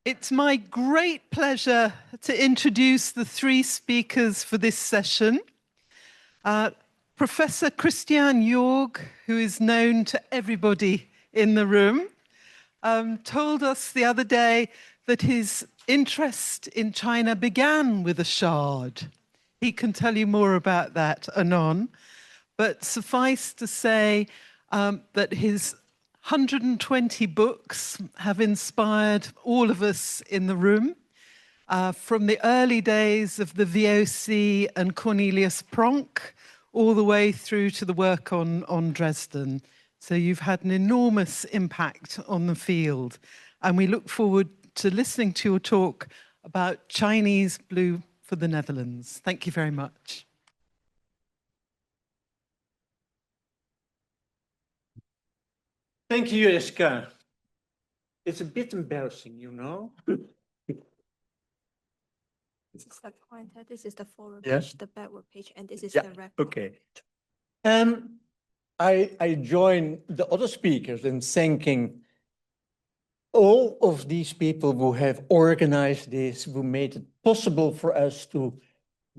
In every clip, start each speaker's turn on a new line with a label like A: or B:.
A: It's my great pleasure to introduce the three speakers for this session. Professor Christian Jorg, who is known to everybody in the room, told us the other day that his interest in China began with a shard. He can tell you more about that anon. But suffice to say that his 120 books have inspired all of us in the room, from the early days of the VOC and Cornelius Pronk, all the way through to the work on Dresden. So you've had an enormous impact on the field. And we look forward to listening to your talk about Chinese blue for the Netherlands. Thank you very much.
B: Thank you, Jessica. It's a bit embarrassing, you know.
C: This is the pointer, this is the forward
B: Yeah.
C: page, the backward page, and this is
B: Yeah,
C: the record.
B: okay. I join the other speakers in thanking all of these people who have organized this, who made it possible for us to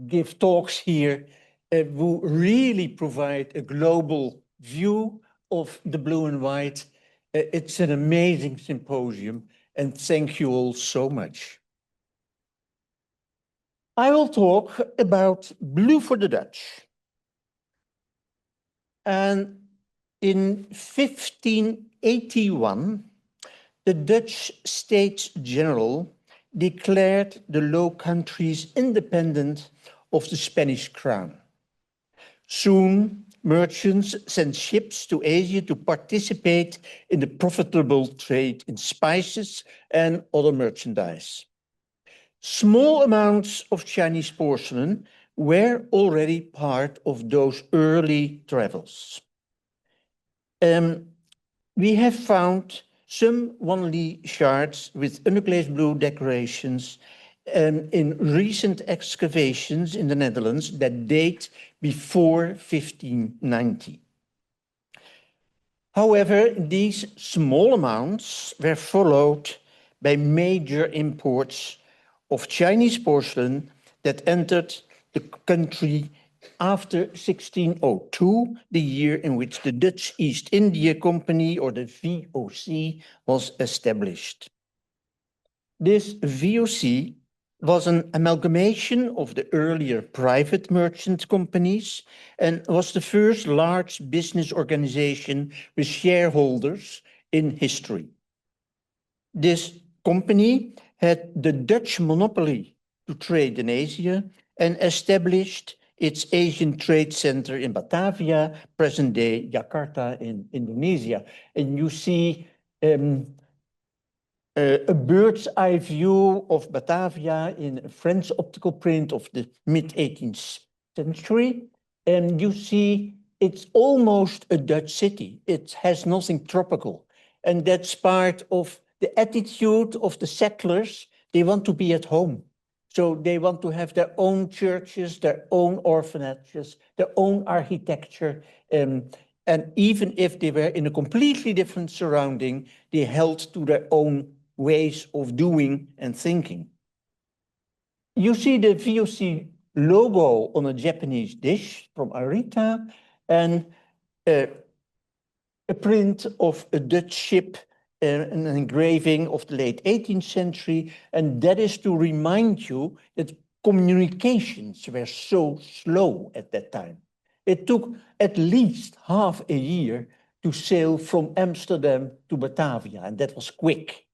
B: give talks here, who really provide a global view of the blue and white. It's an amazing symposium, and thank you all so much. I will talk about blue for the Dutch. And in 1581, the Dutch States General declared the Low Countries independent of the Spanish crown. Soon, merchants sent ships to Asia to participate in the profitable trade in spices and other merchandise. Small amounts of Chinese porcelain were already part of those early travels. We have found some Wanli shards with unglazed blue decorations in recent excavations in the Netherlands that date before 1590. However, these small amounts were followed by major imports of Chinese porcelain that entered the country after 1602, the year in which the Dutch East India Company, or the VOC, was established. This VOC was an amalgamation of the earlier private merchant companies and was the first large business organization with shareholders in history. This company had the Dutch monopoly to trade in Asia and established its Asian Trade Center in Batavia, present-day Jakarta in Indonesia. And you see a bird's eye view of Batavia in a French optical print of the mid-18th century. And you see it's almost a Dutch city. It has nothing tropical. And that's part of the attitude of the settlers. They want to be at home. So they want to have their own churches, their own orphanages, their own architecture. And even if they were in a completely different surrounding, they held to their own ways of doing and thinking. You see the VOC logo on a Japanese dish from Arita and a print of a Dutch ship, an engraving of the late 18th century, and that is to remind you that communications were so slow at that time. It took at least half a year to sail from Amsterdam to Batavia, and that was quick.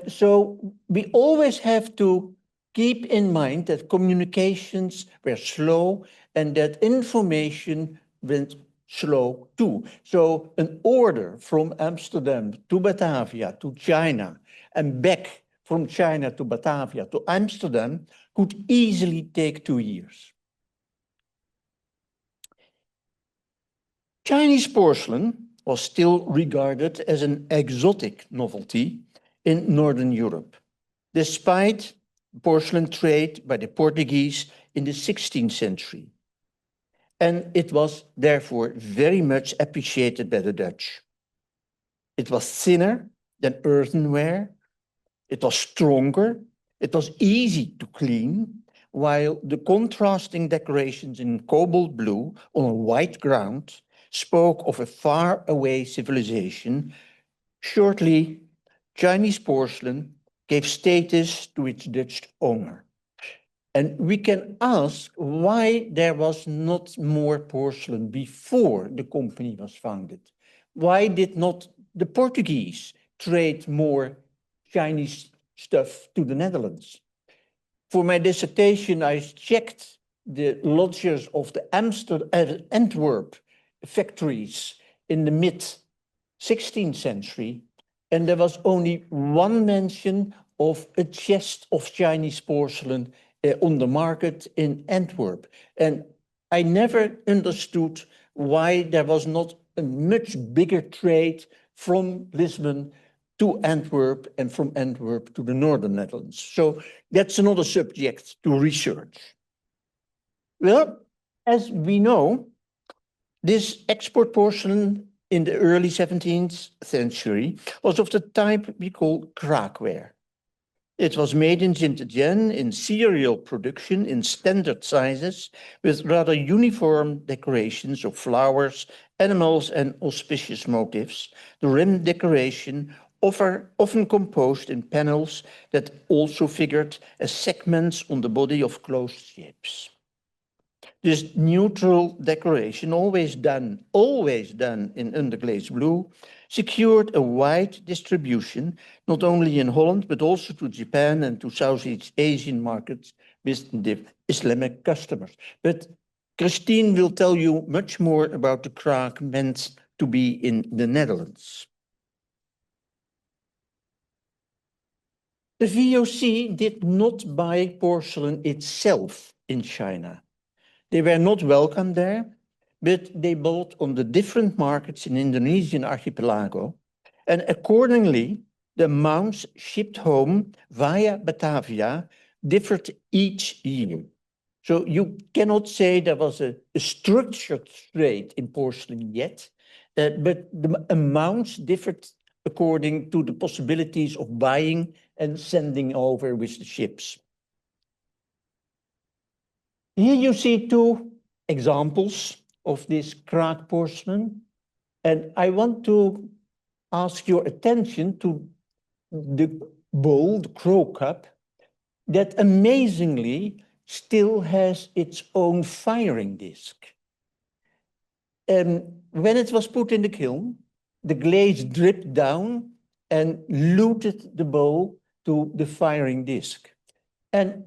B: So we always have to keep in mind that communications were slow and that information went slow too. So an order from Amsterdam to Batavia to China and back from China to Batavia to Amsterdam could easily take 2 years. Chinese porcelain was still regarded as an exotic novelty in Northern Europe, despite porcelain trade by the Portuguese in the 16th century. And it was therefore very much appreciated by the Dutch. It was thinner than earthenware, It was stronger. It was easy to clean, while the contrasting decorations in cobalt blue on a white ground spoke of a far-away civilization. Shortly, Chinese porcelain gave status to its Dutch owner. And we can ask why there was not more porcelain before the company was founded. Why did not the Portuguese trade more Chinese stuff to the Netherlands? For my dissertation, I checked the lodgers of the Antwerp factories in the mid-16th century, and there was only one mention of a chest of Chinese porcelain on the market in Antwerp. And I never understood why there was not a much bigger trade from Lisbon to Antwerp and from Antwerp to the northern Netherlands. So that's another subject to research. Well, as we know, this export porcelain in the early 17th century was of the type we call crackware. It was made in Jingdezhen in serial production in standard sizes with rather uniform decorations of flowers, animals, and auspicious motifs. The rim decoration often composed in panels that also figured as segments on the body of closed shapes. This neutral decoration, always done in underglazed blue, secured a wide distribution, not only in Holland, but also to Japan and to Southeast Asian markets with the Islamic customers. But Christine will tell you much more about the kraak meant to be in the Netherlands. The VOC did not buy porcelain itself in China. They were not welcome there, but they bought on the different markets in Indonesian archipelago, and accordingly, the amounts shipped home via Batavia differed each year. So you cannot say there was a structured trade in porcelain yet, but the amounts differed according to the possibilities of buying and sending over with the ships. Here you see two examples of this kraak porcelain, and I want to ask your attention to the bowl, the crow cup, that amazingly still has its own firing disc. When it was put in the kiln, the glaze dripped down and luted the bowl to the firing disc. And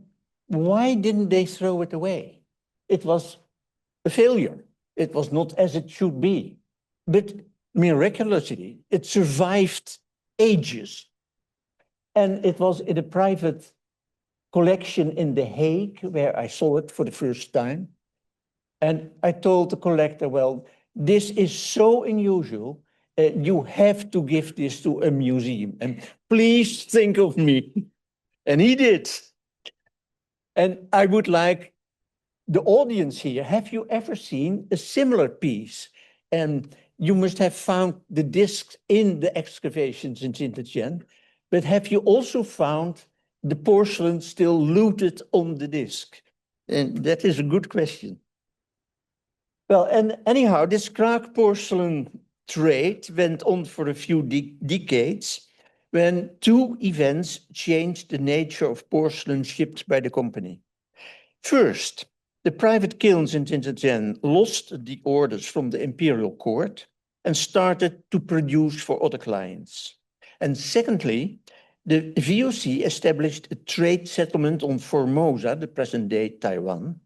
B: why didn't they throw it away? It was a failure. It was not as it should be. But miraculously, it survived ages. And it was in a private collection in The Hague where I saw it for the first time. And I told the collector, well, this is so unusual, you have to give this to a museum. And please think of me. And he did. And I would like the audience here, have you ever seen a similar piece? And you must have found the discs in the excavations in Jingdezhen, but have you also found the porcelain still luted on the disc? And that is a good question. Well, and anyhow, this kraak porcelain trade went on for a few decades when two events changed the nature of porcelain shipped by the company. First, the private kilns in Jingdezhen lost the orders from the Imperial court and started to produce for other clients. And secondly, the VOC established a trade settlement on Formosa, the present-day Taiwan,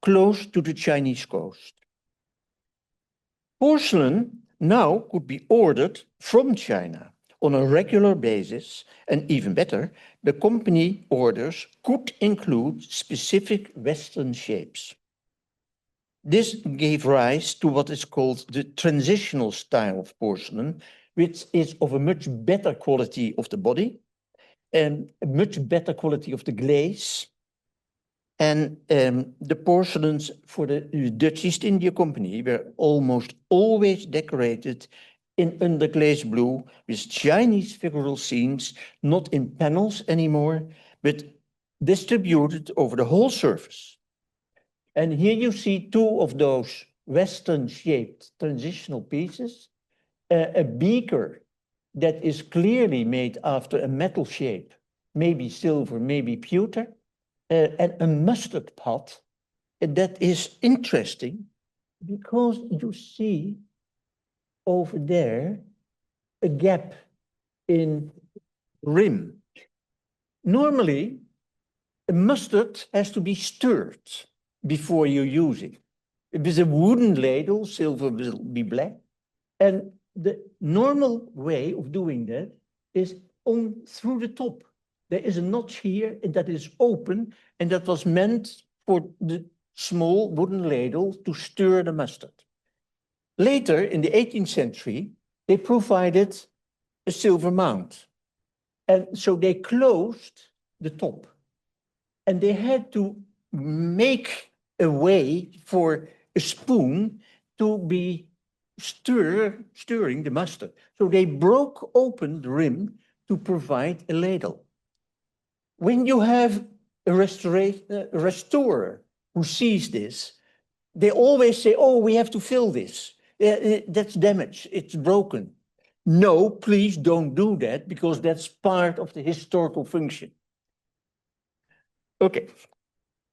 B: close to the Chinese coast. Porcelain now could be ordered from China on a regular basis, and even better, the company orders could include specific Western shapes. This gave rise to what is called the transitional style of porcelain, which is of a much better quality of the body and a much better quality of the glaze. And the porcelains for the Dutch East India Company were almost always decorated in underglaze blue with Chinese figural scenes, not in panels anymore, but distributed over the whole surface. And here you see two of those Western-shaped transitional pieces, a beaker that is clearly made after a metal shape, maybe silver, maybe pewter, and a mustard pot that is interesting because you see over there a gap in rim. Normally, a mustard has to be stirred before you use it. With a wooden ladle, silver will be black. And the normal way of doing that is through the top. There is a notch here and that is open, and that was meant for the small wooden ladle to stir the mustard. Later, in the 18th century, they provided a silver mount. And so they closed the top. And they had to make a way for a spoon to be stirring the mustard. So they broke open the rim to provide a ladle. When you have a restorer who sees this, they always say, oh, we have to fill this. That's damaged, it's broken. No, please don't do that, because that's part of the historical function. Okay.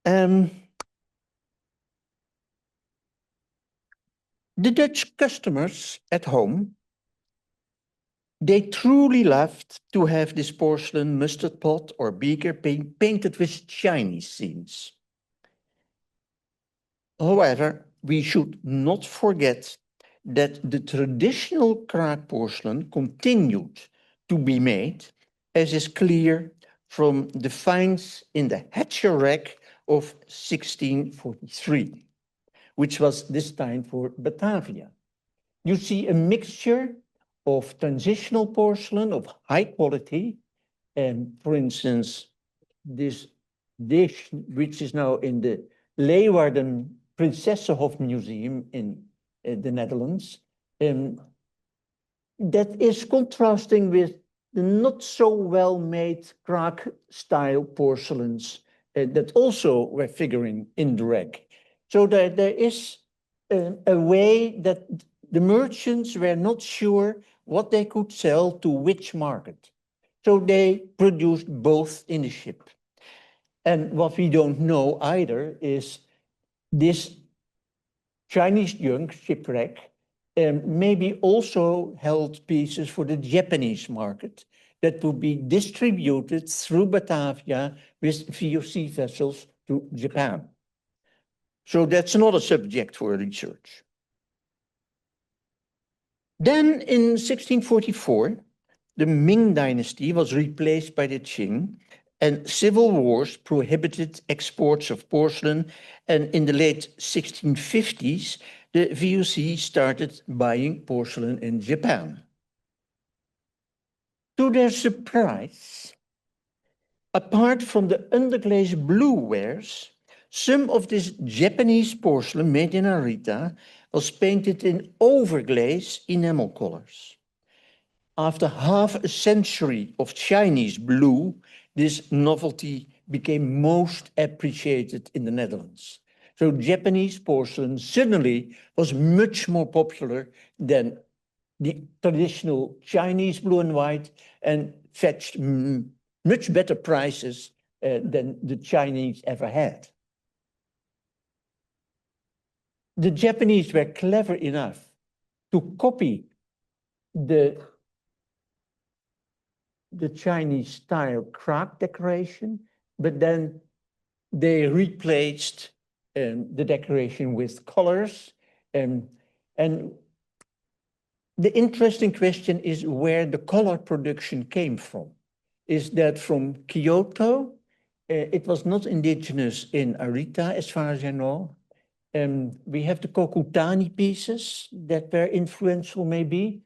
B: The Dutch customers at home, they truly loved to have this porcelain mustard pot or beaker painted with Chinese scenes. However, we should not forget that the traditional cracked porcelain continued to be made, as is clear from the finds in the Hatcher rack of 1643, which was this time for Batavia. You see a mixture of transitional porcelain of high quality, and for instance, this dish, which is now in the Leeuwarden Prinsessenhof Museum in the Netherlands, that is contrasting with the not so well-made crack style porcelains that also were figuring in the rack. So there is a way that the merchants were not sure what they could sell to which market. So they produced both in the ship. And what we don't know either is this Chinese junk shipwreck maybe also held pieces for the Japanese market that would be distributed through Batavia with VOC vessels to Japan. So that's not a subject for research. Then in 1644, the Ming dynasty was replaced by the Qing, and civil wars prohibited exports of porcelain, and in the late 1650s, the VOC started buying porcelain in Japan. To their surprise, apart from the underglaze blue wares, some of this Japanese porcelain made in Narita was painted in overglaze enamel colors. After half a century of Chinese blue, this novelty became most appreciated in the Netherlands. So Japanese porcelain suddenly was much more popular than the traditional Chinese blue and white, and fetched much better prices than the Chinese ever had. The Japanese were clever enough to copy the Chinese style crack decoration, but then they replaced the decoration with colors. And the interesting question is where the color production came from. Is that from Kyoto? It was not indigenous in Narita, as far as I know. We have the Kokutani pieces that were influential, maybe.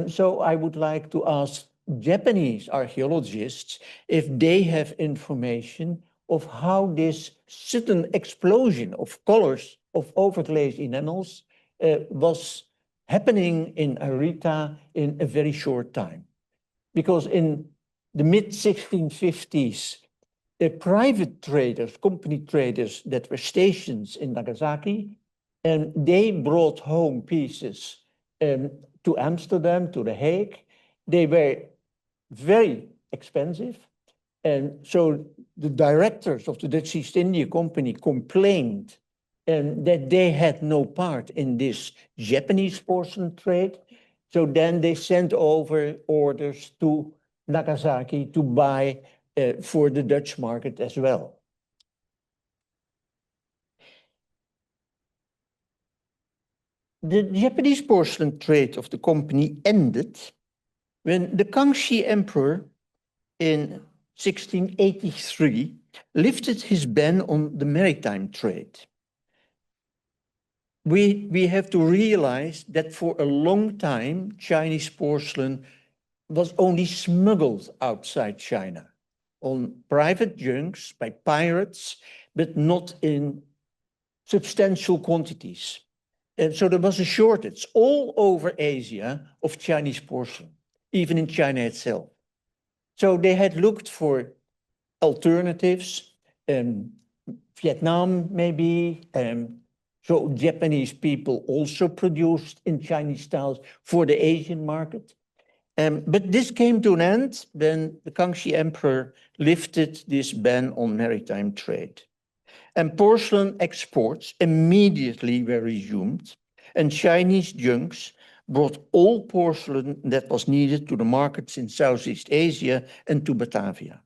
B: So I would like to ask Japanese archaeologists if they have information of how this sudden explosion of colors of overglaze enamels was happening in Arita in a very short time. Because in the mid-1650s, the private traders, company traders that were stationed in Nagasaki, and they brought home pieces to Amsterdam, to The Hague. They were very expensive. And so the directors of the Dutch East India Company complained that they had no part in this Japanese porcelain trade. So then they sent over orders to Nagasaki to buy for the Dutch market as well. The Japanese porcelain trade of the company ended when the Kangxi Emperor in 1683 lifted his ban on the maritime trade. We have to realize that for a long time, Chinese porcelain was only smuggled outside China on private junks by pirates, but not in substantial quantities. And so there was a shortage all over Asia of Chinese porcelain, even in China itself. So they had looked for alternatives, Vietnam maybe, so Japanese people also produced in Chinese styles for the Asian market. But this came to an end when the Kangxi Emperor lifted this ban on maritime trade. And porcelain exports immediately were resumed, and Chinese junks brought all porcelain that was needed to the markets in Southeast Asia and to Batavia.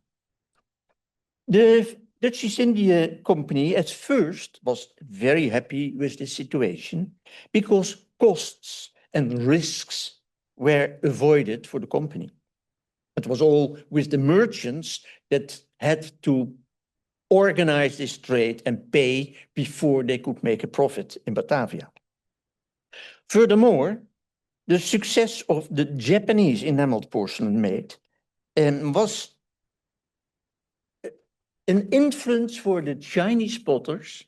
B: The Dutch East India Company at first was very happy with the situation because costs and risks were avoided for the company. It was all with the merchants that had to organize this trade and pay before they could make a profit in Batavia. Furthermore, the success of the Japanese enameled porcelain made was an influence for the Chinese potters,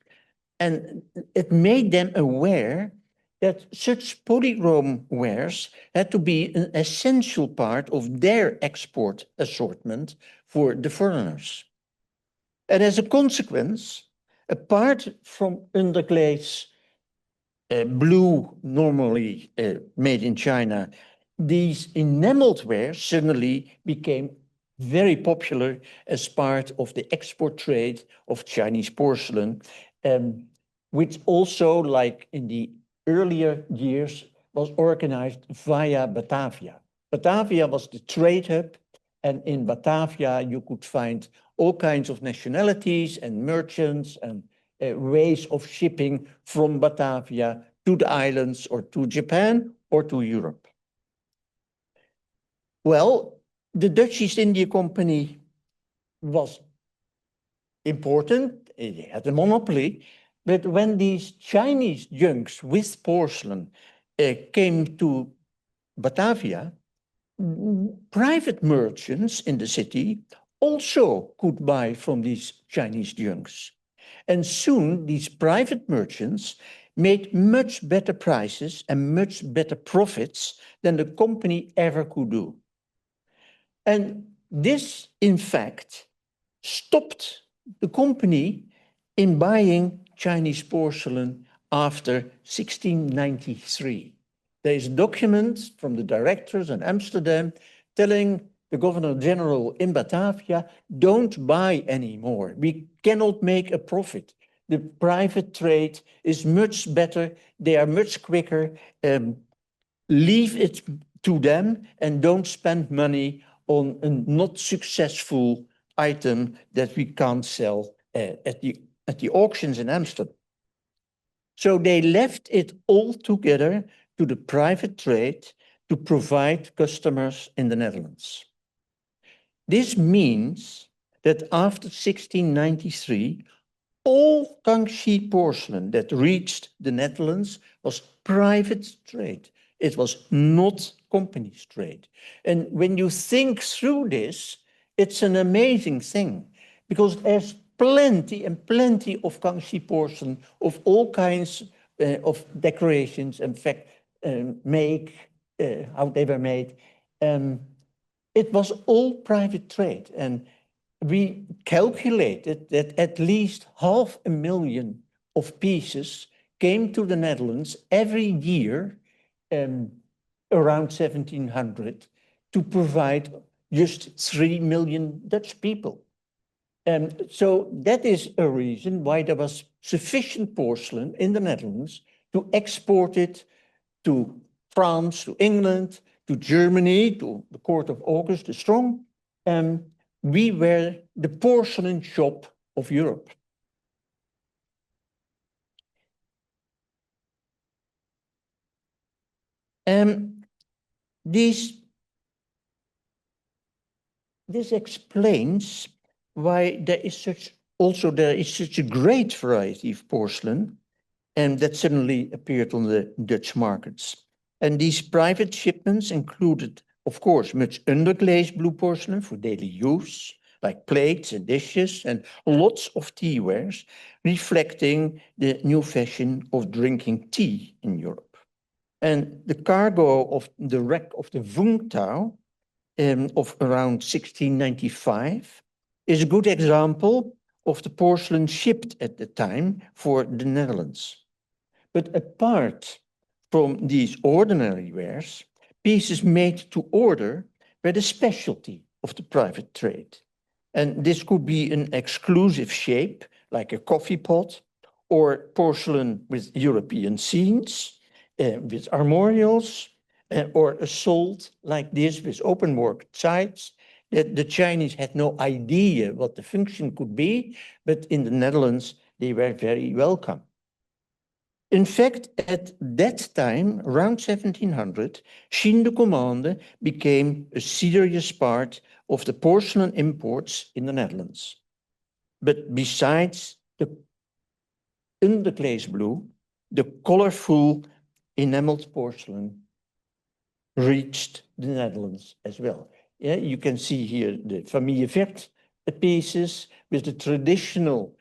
B: and it made them aware that such polychrome wares had to be an essential part of their export assortment for the foreigners. And as a consequence, apart from underglaze blue normally made in China, these enameled wares suddenly became very popular as part of the export trade of Chinese porcelain, which also, like in the earlier years, was organized via Batavia. Batavia was the trade hub, and in Batavia you could find all kinds of nationalities and merchants and ways of shipping from Batavia to the islands or to Japan or to Europe. Well, the Dutch East India Company was important, it had a monopoly, but when these Chinese junks with porcelain came to Batavia, private merchants in the city also could buy from these Chinese junks. And soon these private merchants made much better prices and much better profits than the company ever could do. And this, in fact, stopped the company in buying Chinese porcelain after 1693. There is a document from the directors in Amsterdam telling the Governor General in Batavia, don't buy anymore. We cannot make a profit. The private trade is much better. They are much quicker. Leave it to them and don't spend money on a not successful item that we can't sell at the auctions in Amsterdam. So they left it all together to the private trade to provide customers in the Netherlands. This means that after 1693, all Kangxi porcelain that reached the Netherlands was private trade. It was not company's trade. And when you think through this, it's an amazing thing because there's plenty and plenty of Kangxi porcelain of all kinds of decorations. In fact, make, how they were made. It was all private trade, and we calculated that at least 500,000 of pieces came to the Netherlands every year around 1700 to provide just 3 million Dutch people. So that is a reason why there was sufficient porcelain in the Netherlands to export it to France, to England, to Germany, to the court of August the Strong. We were the porcelain shop of Europe. This explains why there is such a great variety of porcelain that suddenly appeared on the Dutch markets. And these private shipments included, of course, much underglazed blue porcelain for daily use, like plates and dishes, and lots of teawares, reflecting the new fashion of drinking tea in Europe. And the cargo of the wreck of the Vungtau of around 1695 is a good example of the porcelain shipped at the time for the Netherlands. But apart from these ordinary wares, pieces made to order were the specialty of the private trade. And this could be an exclusive shape, like a coffee pot, or porcelain with European scenes, with armorials, or a salt like this with open-work sides, that the Chinese had no idea what the function could be, but in the Netherlands, they were very welcome. In fact, at that time, around 1700, Chine de Commande became a serious part of the porcelain imports in the Netherlands. But besides the underglazed blue, the colorful enameled porcelain reached the Netherlands as well. Yeah, you can see here the Familie Vert pieces with the traditional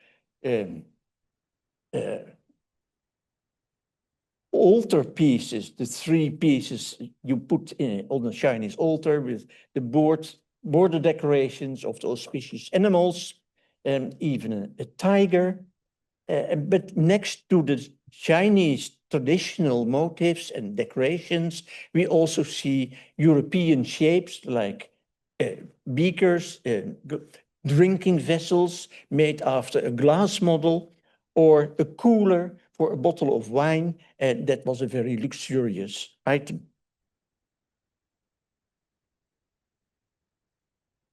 B: altar pieces, the 3 pieces you put on the Chinese altar with the border decorations of the auspicious animals, and even a tiger. But next to the Chinese traditional motifs and decorations, we also see European shapes like beakers, drinking vessels made after a glass model, or a cooler for a bottle of wine, and that was a very luxurious item.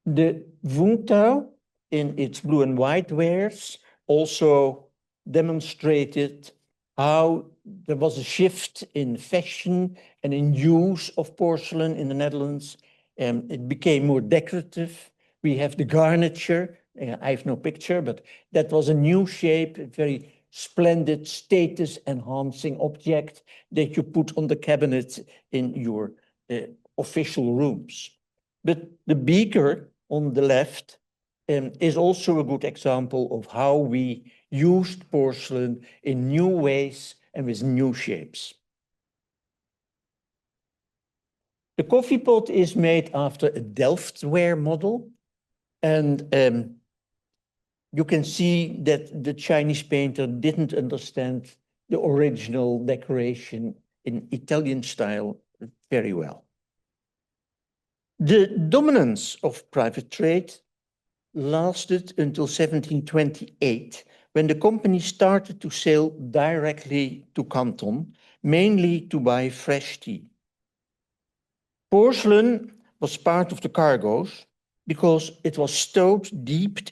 B: The Vungtau, in its blue and white wares, also demonstrated how there was a shift in fashion and in use of porcelain in the Netherlands. It became more decorative. We have the garniture. I have no picture, but that was a new shape, a very splendid status-enhancing object that you put on the cabinet in your official rooms. But the beaker on the left is also a good example of how we used porcelain in new ways and with new shapes. The coffee pot is made after a Delftware model, and you can see that the Chinese painter didn't understand the original decoration in Italian style very well. The dominance of private trade lasted until 1728, when the company started to sail directly to Canton, mainly to buy fresh tea. Porcelain was part of the cargoes because it was stowed deep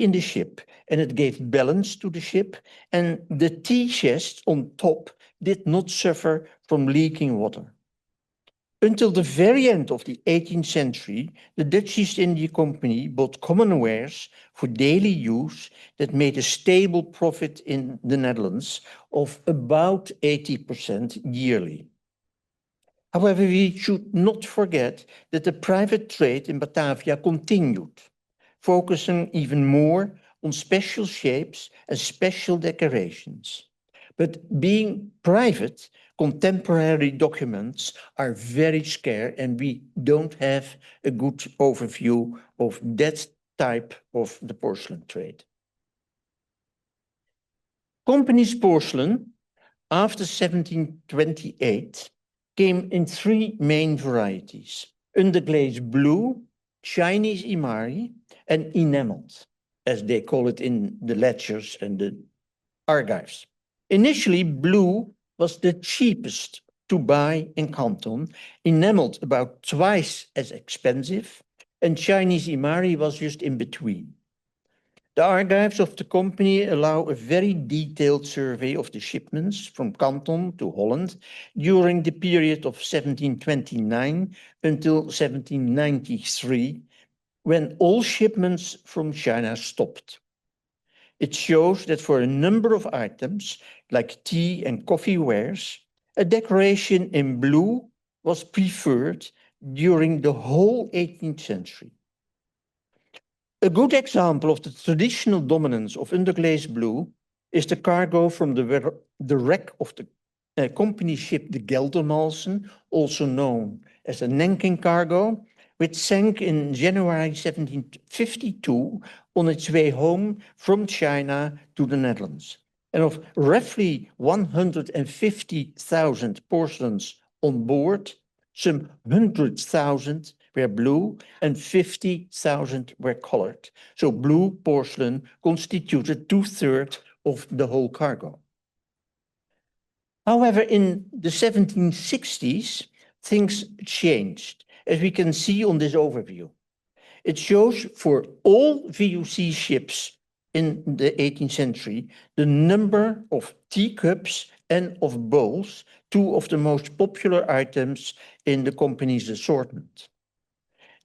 B: in the ship, and it gave balance to the ship, and the tea chests on top did not suffer from leaking water. Until the very end of the 18th century, the Dutch East India Company bought common wares for daily use that made a stable profit in the Netherlands of about 80% yearly. However, we should not forget that the private trade in Batavia continued, focusing even more on special shapes and special decorations. But being private, contemporary documents are very scarce, and we don't have a good overview of that type of the porcelain trade. Company's porcelain after 1728 came in three main varieties: underglazed blue, Chinese imari, and enameled, as they call it in the ledgers and the archives. Initially, blue was the cheapest to buy in Canton, enameled about twice as expensive, and Chinese imari was just in between. The archives of the company allow a very detailed survey of the shipments from Canton to Holland during the period of 1729 until 1793, when all shipments from China stopped. It shows that for a number of items, like tea and coffee wares, a decoration in blue was preferred during the whole 18th century. A good example of the traditional dominance of underglazed blue is the cargo from the wreck of the company ship the Geldermalsen, also known as the Nanking cargo, which sank in January 1752 on its way home from China to the Netherlands. And of roughly 150,000 porcelains on board, some 100,000 were blue and 50,000 were colored. So blue porcelain constituted 2/3 of the whole cargo. However, in the 1760s, things changed, as we can see on this overview. It shows for all VOC ships in the 18th century, the number of teacups and of bowls, two of the most popular items in the company's assortment.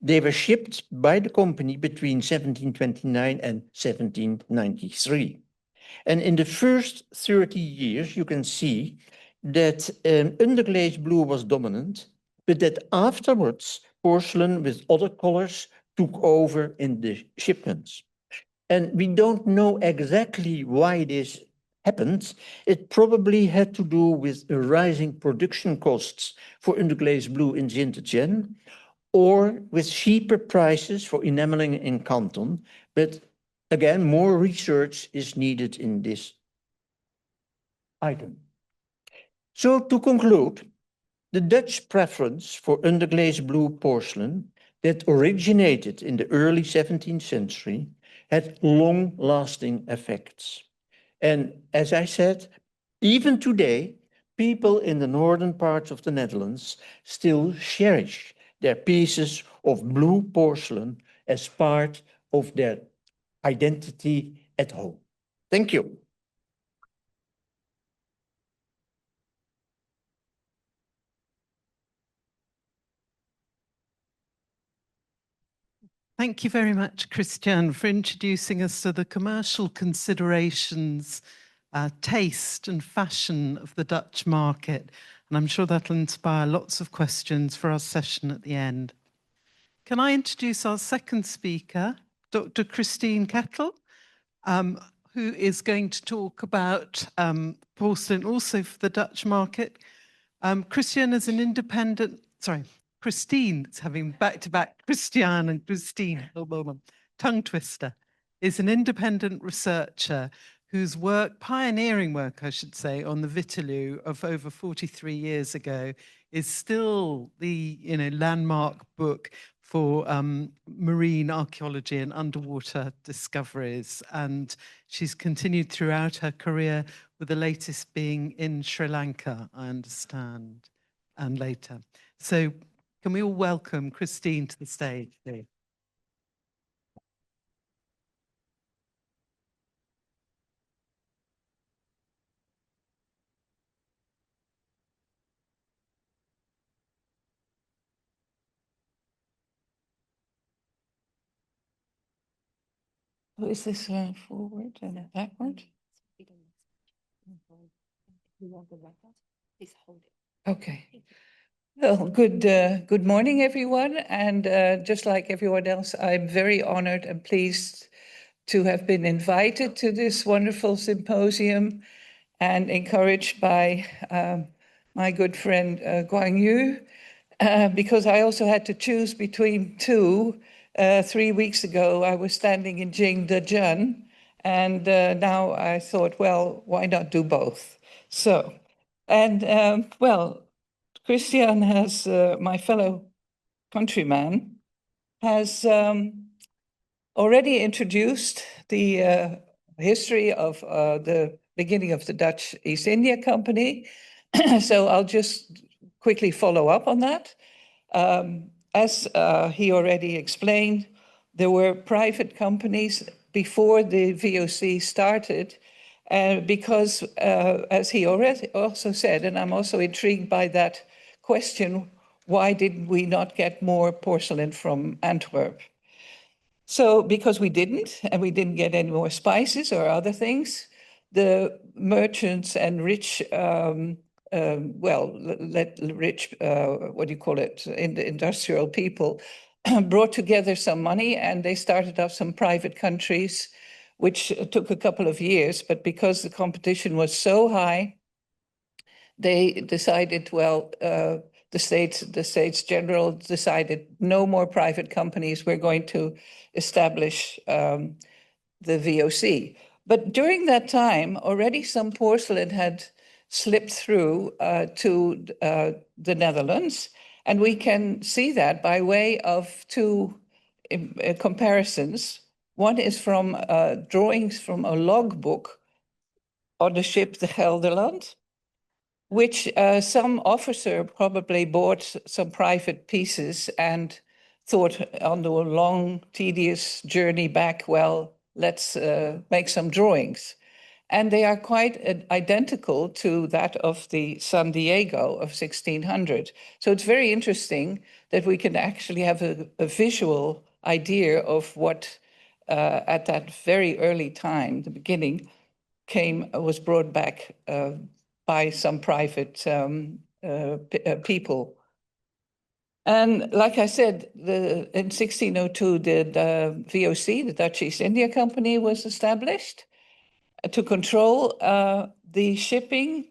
B: They were shipped by the company between 1729 and 1793. And in the first 30 years, you can see that underglazed blue was dominant, but that afterwards, porcelain with other colors took over in the shipments. And we don't know exactly why this happened. It probably had to do with rising production costs for underglazed blue in Jingdezhen, or with cheaper prices for enameling in Canton. But again, more research is needed in this item. So to conclude, the Dutch preference for underglazed blue porcelain that originated in the early 17th century had long-lasting effects. And as I said, even today, people in the northern parts of the Netherlands still cherish their pieces of blue porcelain as part of their identity at home. Thank you.
A: Thank you very much, Christian, for introducing us to the commercial considerations, taste and fashion of the Dutch market. And I'm sure that'll inspire lots of questions for our session at the end. Can I introduce our second speaker, Dr. Christine Kettle, who is going to talk about porcelain also for the Dutch market. Christian is an independent, Christine, it's having back-to-back Christian and Christine, tongue twister, is an independent researcher whose work, pioneering work, I should say, on the Vitaloo of over 43 years ago is still the landmark book for marine archaeology and underwater discoveries. And she's continued throughout her career, with the latest being in Sri Lanka, I understand, and later. So can we all welcome Christine to the stage, please?
D: Oh, is this forward and backward? Okay. Well, good morning, everyone. And just like everyone else, I'm very honored and pleased to have been invited to this wonderful symposium. and encouraged by my good friend Guang Yu, because I also had to choose between two. 3 weeks ago, I was standing in Jingdezhen, and now I thought, well, why not do both? So, and well, Christian has, my fellow countryman, has already introduced the history of the beginning of the Dutch East India Company. So I'll just quickly follow up on that. As he already explained, there were private companies before the VOC started, because, as he already also said, and I'm also intrigued by that question, why did we not get more porcelain from Antwerp? So because we didn't, and we didn't get any more spices or other things, the merchants and rich, what do you call it, in the industrial people, brought together some money, and they started up some private countries, which took a couple of years. But because the competition was so high, they decided, well, the States General decided no more private companies. We're going to establish the VOC. But during that time, already some porcelain had slipped through to the Netherlands. And we can see that by way of two comparisons. One is from drawings from a logbook on the ship the Gelderland, which some officer probably bought some private pieces and thought on the long, tedious journey back, well, let's make some drawings. And they are quite identical to that of the San Diego of 1600. So it's very interesting that we can actually have a visual idea of what at that very early time, the beginning, was brought back by some private people. And like I said, in 1602, the VOC, the Dutch East India Company, was established to control the shipping,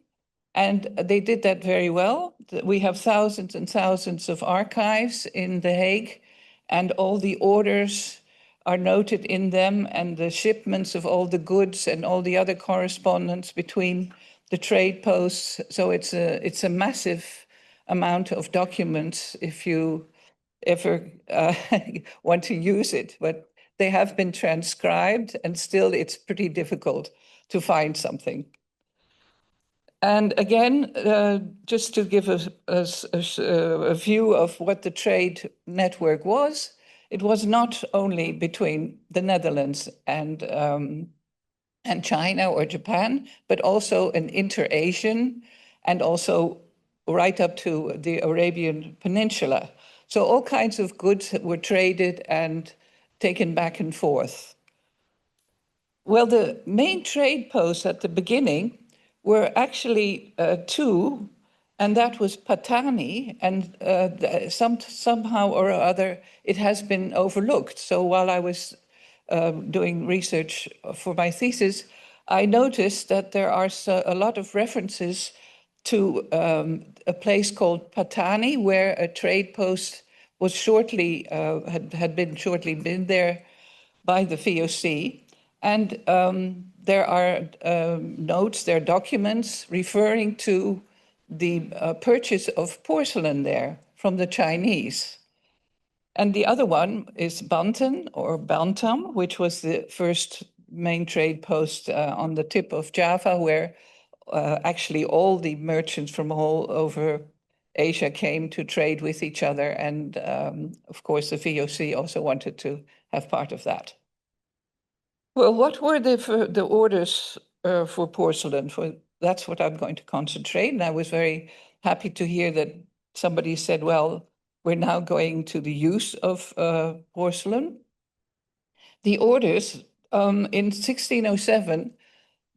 D: and they did that very well. We have thousands and thousands of archives in The Hague, and all the orders are noted in them, and the shipments of all the goods and all the other correspondence between the trade posts. So it's a massive amount of documents if you ever want to use it. But they have been transcribed, and still it's pretty difficult to find something. And again, just to give a view of what the trade network was, it was not only between the Netherlands and China or Japan, but also an inter-Asian, and also right up to the Arabian Peninsula. So all kinds of goods were traded and taken back and forth. Well, the main trade posts at the beginning were actually two, and that was Patani, and somehow or other it has been overlooked. So while I was doing research for my thesis, I noticed that there are a lot of references to a place called Patani, where a trade post was shortly had been there by the VOC, and there are notes, there are documents referring to the purchase of porcelain there from the Chinese. And the other one is Banten or Bantam, which was the first main trade post on the tip of Java, where actually all the merchants from all over Asia came to trade with each other. And of course, the VOC also wanted to have part of that. Well, what were the orders for porcelain? That's what I'm going to concentrate. And I was very happy to hear that somebody said, well, we're now going to the use of porcelain. The orders, in 1607,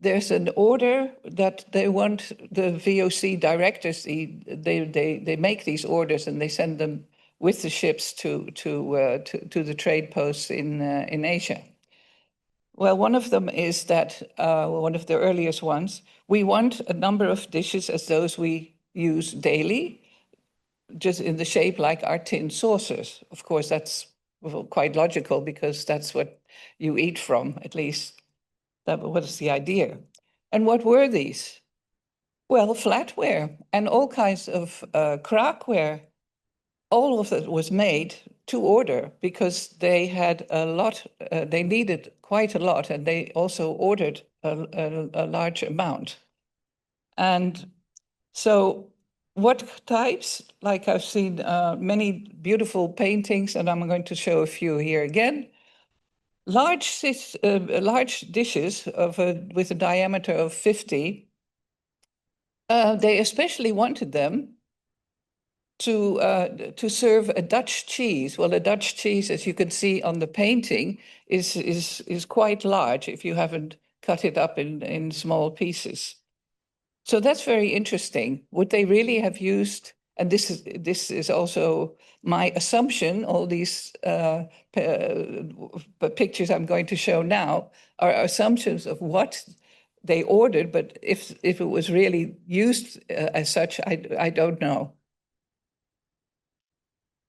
D: there's an order that they want the VOC directors, they make these orders and they send them with the ships to the trade posts in Asia. Well, one of them is that, one of the earliest ones, we want a number of dishes as those we use daily, just in the shape like our tin saucers. Of course, that's quite logical because that's what you eat from, at least that was the idea. And what were these? Well, flatware and all kinds of crockware. All of it was made to order because they had a lot, they needed quite a lot, and they also ordered a large amount. And so what types? Like I've seen many beautiful paintings, and I'm going to show a few here again. Large dishes with a diameter of 50. They especially wanted them to serve a Dutch cheese. Well, a Dutch cheese, as you can see on the painting, is quite large if you haven't cut it up in small pieces. So that's very interesting. Would they really have used, and this is also my assumption, all these pictures I'm going to show now are assumptions of what they ordered, but if it was really used as such, I don't know.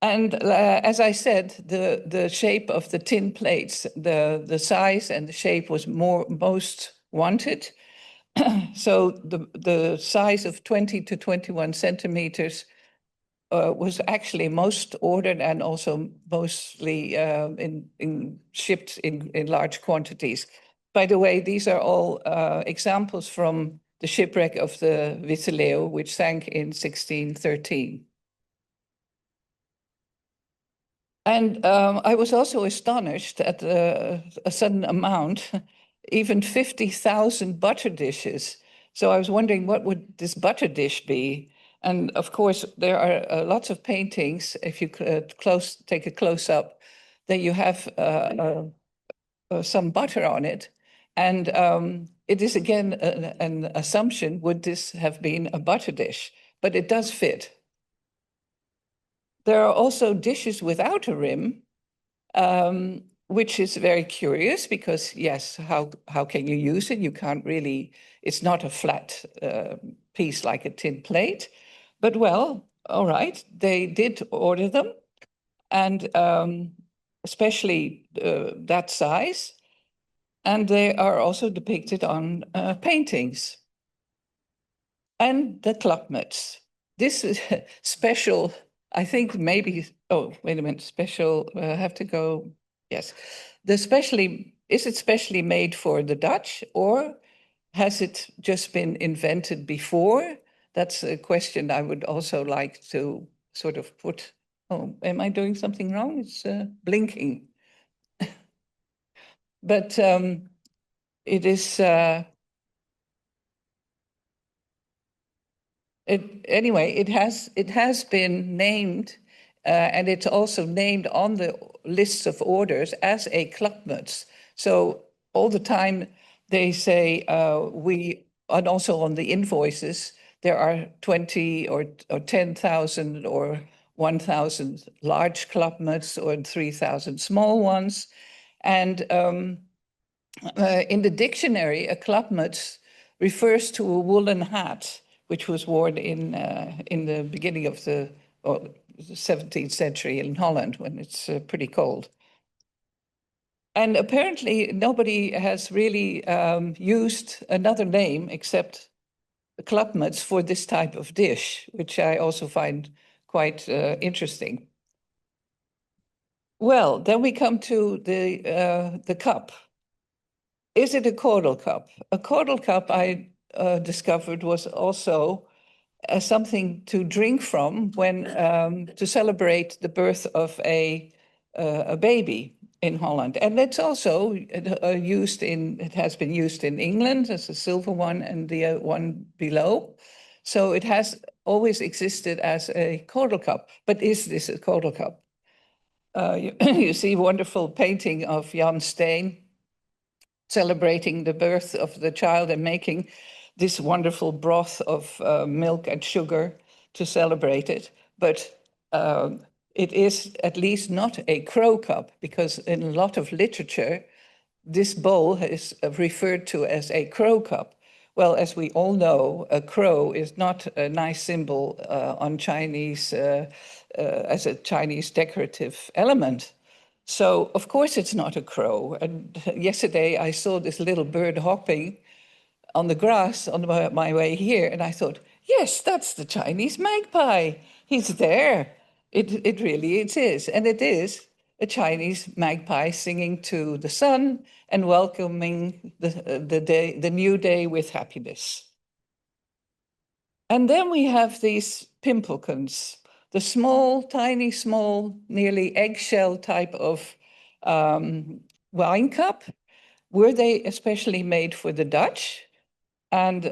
D: And as I said, the shape of the tin plates, the size and the shape was most wanted. So the size of 20 to 21 centimeters was actually most ordered and also mostly shipped in large quantities. By the way, these are all examples from the shipwreck of the Witte Leeuw, which sank in 1613. And I was also astonished at a sudden amount, even 50,000 butter dishes. So I was wondering, what would this butter dish be? And of course, there are lots of paintings, if you take a close-up, that you have some butter on it. And it is, again, an assumption, would this have been a butter dish? But it does fit. There are also dishes without a rim, which is very curious because, yes, how can you use it? You can't really, it's not a flat piece like a tin plate. But well, all right, they did order them, and especially that size. And they are also depicted on paintings. And the klapmuts. This is special. I think maybe, oh, wait a minute, special, I have to go, yes. Is it specially made for the Dutch, or has it just been invented before? That's a question I would also like to sort of put. Oh, am I doing something wrong? It's blinking. But it is, anyway, it has been named, and it's also named on the lists of orders as a klapmuts. So all the time they say and also on the invoices, there are 20 or 10,000 or 1,000 large klapmuts or 3,000 small ones. And in the dictionary, a klapmuts refers to a woolen hat, which was worn in the beginning of the 17th century in Holland when it's pretty cold. And apparently nobody has really used another name except klapmuts for this type of dish, which I also find quite interesting. Well, then we come to the cup. Is it a caudal cup? A caudal cup, I discovered, was also something to drink from when to celebrate the birth of a baby in Holland. And it's also it has been used in England as a silver one and the one below. So it has always existed as a caudal cup. But is this a caudal cup? You see a wonderful painting of Jan Steen celebrating the birth of the child and making this wonderful broth of milk and sugar to celebrate it. But it is at least not a crow cup, because in a lot of literature, this bowl is referred to as a crow cup. Well, as we all know, a crow is not a nice symbol on Chinese, as a Chinese decorative element. So, of course, it's not a crow. And yesterday I saw this little bird hopping on the grass on my way here, and I thought, yes, that's the Chinese magpie. He's there. It really is. And it is a Chinese magpie singing to the sun and welcoming the new day with happiness. And then we have these pimplecans, the small, tiny, small, nearly eggshell type of wine cup. Were they especially made for the Dutch? And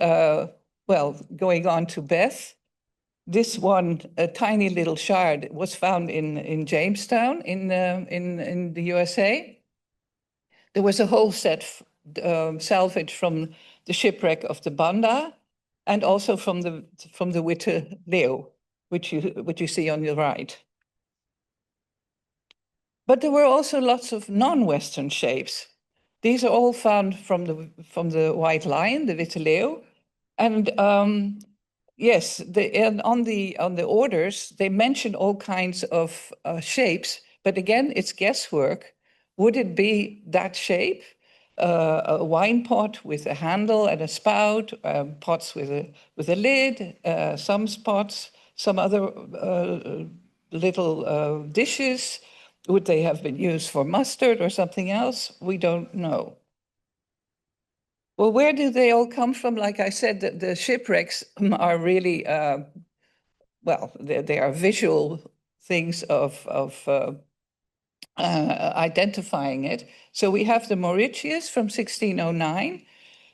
D: well, going on to Beth, this one, a tiny little shard, was found in Jamestown in the USA. There was a whole set salvaged from the shipwreck of the Banda, and also from the Witte Leeuw, which you see on your right. But there were also lots of non-Western shapes. These are all found from the White Lion, the Witte Leeuw, and yes, on the orders they mention all kinds of shapes, but again, it's guesswork. Would it be that shape? A wine pot with a handle and a spout, pots with a lid, some pots, some other little dishes. Would they have been used for mustard or something else? We don't know. Well, where do they all come from? Like I said, the shipwrecks are really, well, they are visual things of identifying it. So we have the Mauritius from 1609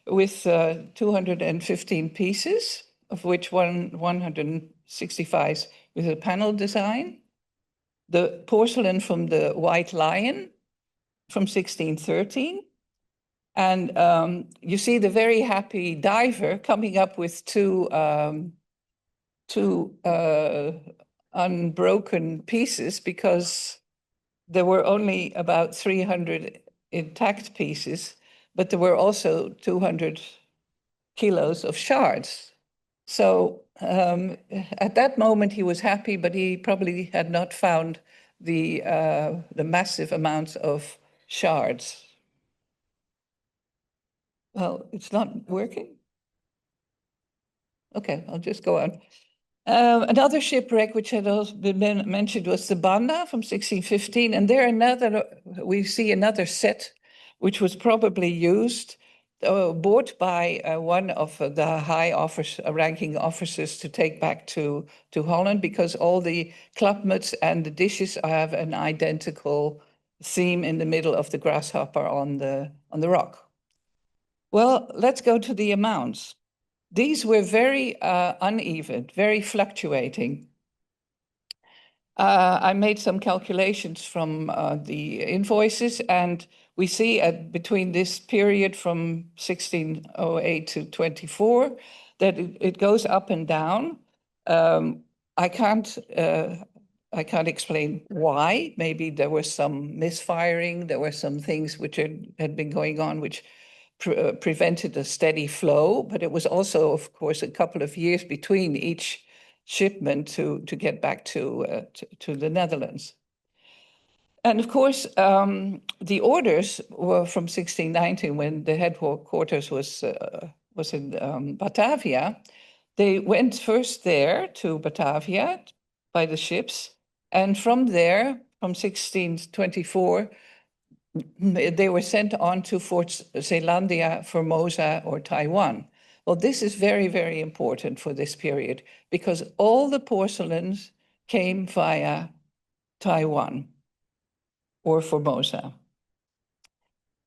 D: with 215 pieces, of which 165 with a panel design. The porcelain from the White Lion from 1613. And you see the very happy diver coming up with two unbroken pieces, because there were only about 300 intact pieces, but there were also 200 kilos of shards. So at that moment he was happy, but he probably had not found the massive amounts of shards. Well, it's not working. Okay, I'll just go on. Another shipwreck which had also been mentioned was the Banda from 1615, and there we see another set which was probably used, bought by one of the high-ranking officers to take back to Holland, because all the klapmuts and the dishes have an identical theme in the middle of the grasshopper on the rock. Well, let's go to the amounts. These were very uneven, very fluctuating. I made some calculations from the invoices, and we see between this period from 1608 to 24 that it goes up and down. I can't explain why. Maybe there was some misfiring. There were some things which had been going on which prevented a steady flow, but it was also, of course, a couple of years between each shipment to get back to the Netherlands. And of course, the orders were from 1619, when the headquarters was in Batavia. They went first there to Batavia by the ships, and from there, from 1624, they were sent on to Fort Zeelandia, Formosa, or Taiwan. Well, this is very, very important for this period, because all the porcelains came via Taiwan or Formosa.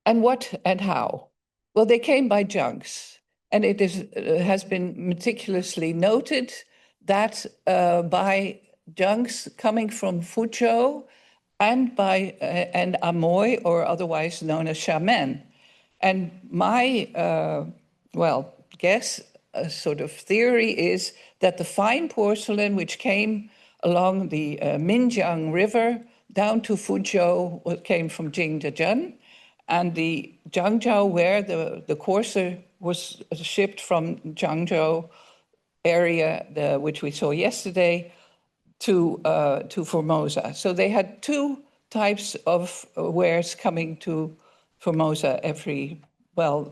D: And what and how? Well, they came by junks, and it has been meticulously noted that by junks coming from Fuzhou and Amoy, or otherwise known as Xiamen. And my, guess, sort of theory is that the fine porcelain which came along the Minjiang River down to Fuzhou came from Jingdezhen, And the Zhangzhou ware, the courser was shipped from Zhangzhou area, which we saw yesterday, to Formosa. So they had two types of wares coming to Formosa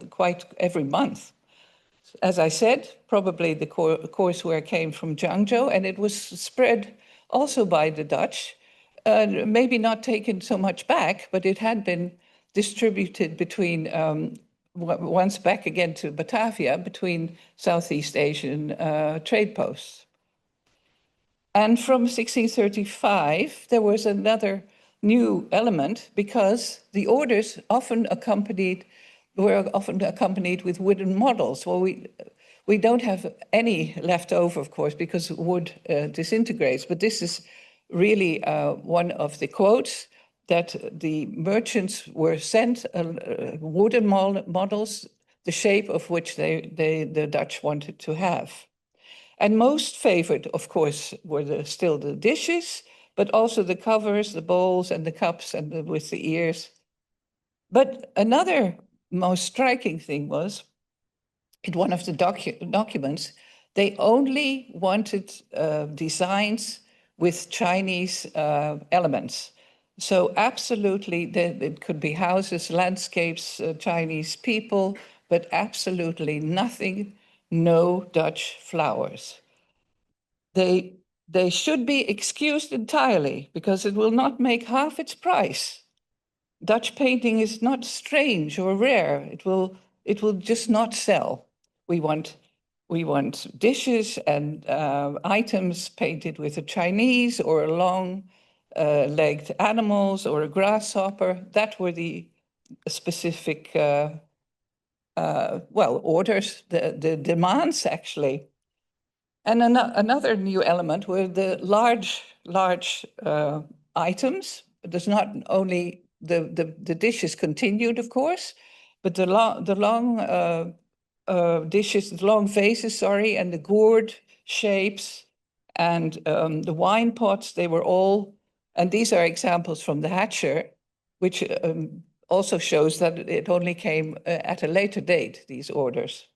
D: quite every month. As I said, probably the courseware came from Zhangzhou, and it was spread also by the Dutch, maybe not taken so much back, but it had been distributed between, once back again to Batavia, between Southeast Asian trade posts. And from 1635, there was another new element, because the orders were often accompanied with wooden models. Well, we don't have any left over, of course, because wood disintegrates, but this is really one of the quotes, that the merchants were sent wooden models, the shape of which the Dutch wanted to have. And most favored, of course, were still the dishes, but also the covers, the bowls, and the cups, and with the ears. But another most striking thing was, in one of the documents, they only wanted designs with Chinese elements. So absolutely, it could be houses, landscapes, Chinese people, but absolutely nothing, no Dutch flowers. They should be excused entirely, because it will not make half its price. Dutch painting is not strange or rare. It will just not sell. We want dishes and items painted with a Chinese or a long-legged animals or a grasshopper. That were the specific orders, the demands actually. And another new element were the large items. There's not only the dishes continued, of course, but the long dishes, the long vases, and the gourd shapes, and the wine pots, they were all, and these are examples from the Hatcher, which also shows that it only came at a later date, these orders.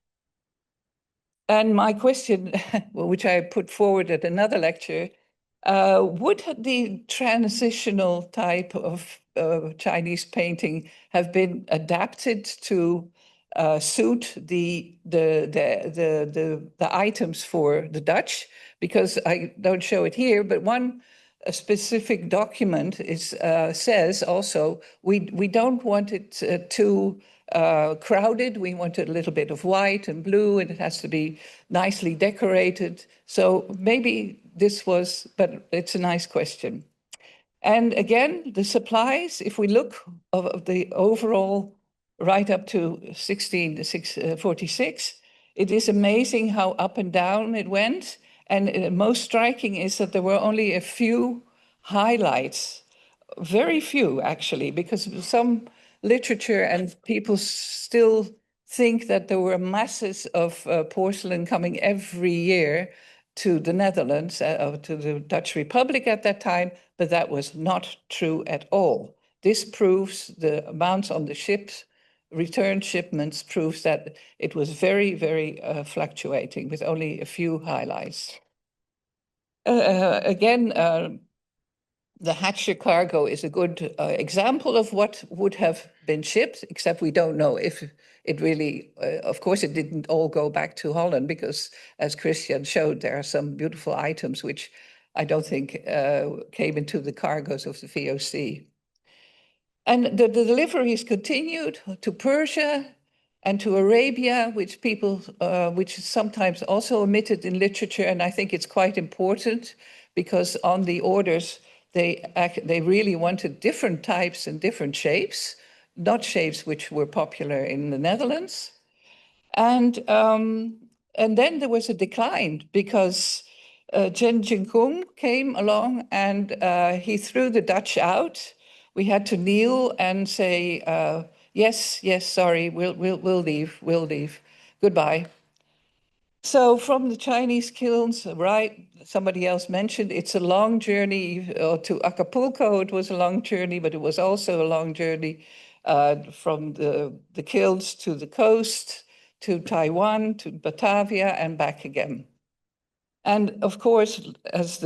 D: And my question, which I put forward at another lecture, would the transitional type of Chinese painting have been adapted to suit the items for the Dutch? Because I don't show it here, but one specific document says also, we don't want it too crowded. We want a little bit of white and blue, and it has to be nicely decorated. So maybe this was, but it's a nice question. And again, the supplies, if we look of the overall right up to 1646, it is amazing how up and down it went. And most striking is that there were only a few highlights, very few actually, because some literature and people still think that there were masses of porcelain coming every year to the Netherlands, to the Dutch Republic at that time, but that was not true at all. This proves the amounts on the ships, return shipments, proves that it was very, very fluctuating with only a few highlights. Again, the Hatcher cargo is a good example of what would have been shipped, except we don't know if it really, of course, it didn't all go back to Holland, because as Christian showed, there are some beautiful items which I don't think came into the cargoes of the VOC. And the deliveries continued to Persia and to Arabia, which is sometimes also omitted in literature. And I think it's quite important, because on the orders, they really wanted different types and different shapes, not shapes which were popular in the Netherlands. And then there was a decline, because Chen Jingkung came along and he threw the Dutch out. We had to kneel and say, yes, sorry, we'll leave, goodbye. So from the Chinese kilns, right, somebody else mentioned, it's a long journey to Acapulco. It was a long journey, but it was also a long journey from the kilns to the coast, to Taiwan, to Batavia, and back again. And of course, as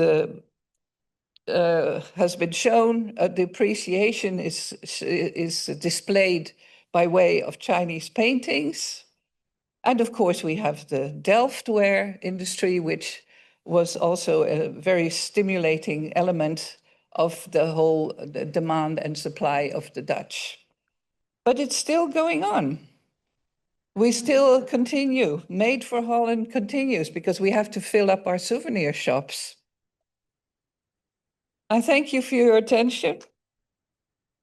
D: has been shown, the appreciation is displayed by way of Chinese paintings. And of course, we have the Delftware industry, which was also a very stimulating element of the whole demand and supply of the Dutch. But it's still going on. We still continue. Made for Holland continues because we have to fill up our souvenir shops. I thank you for your attention.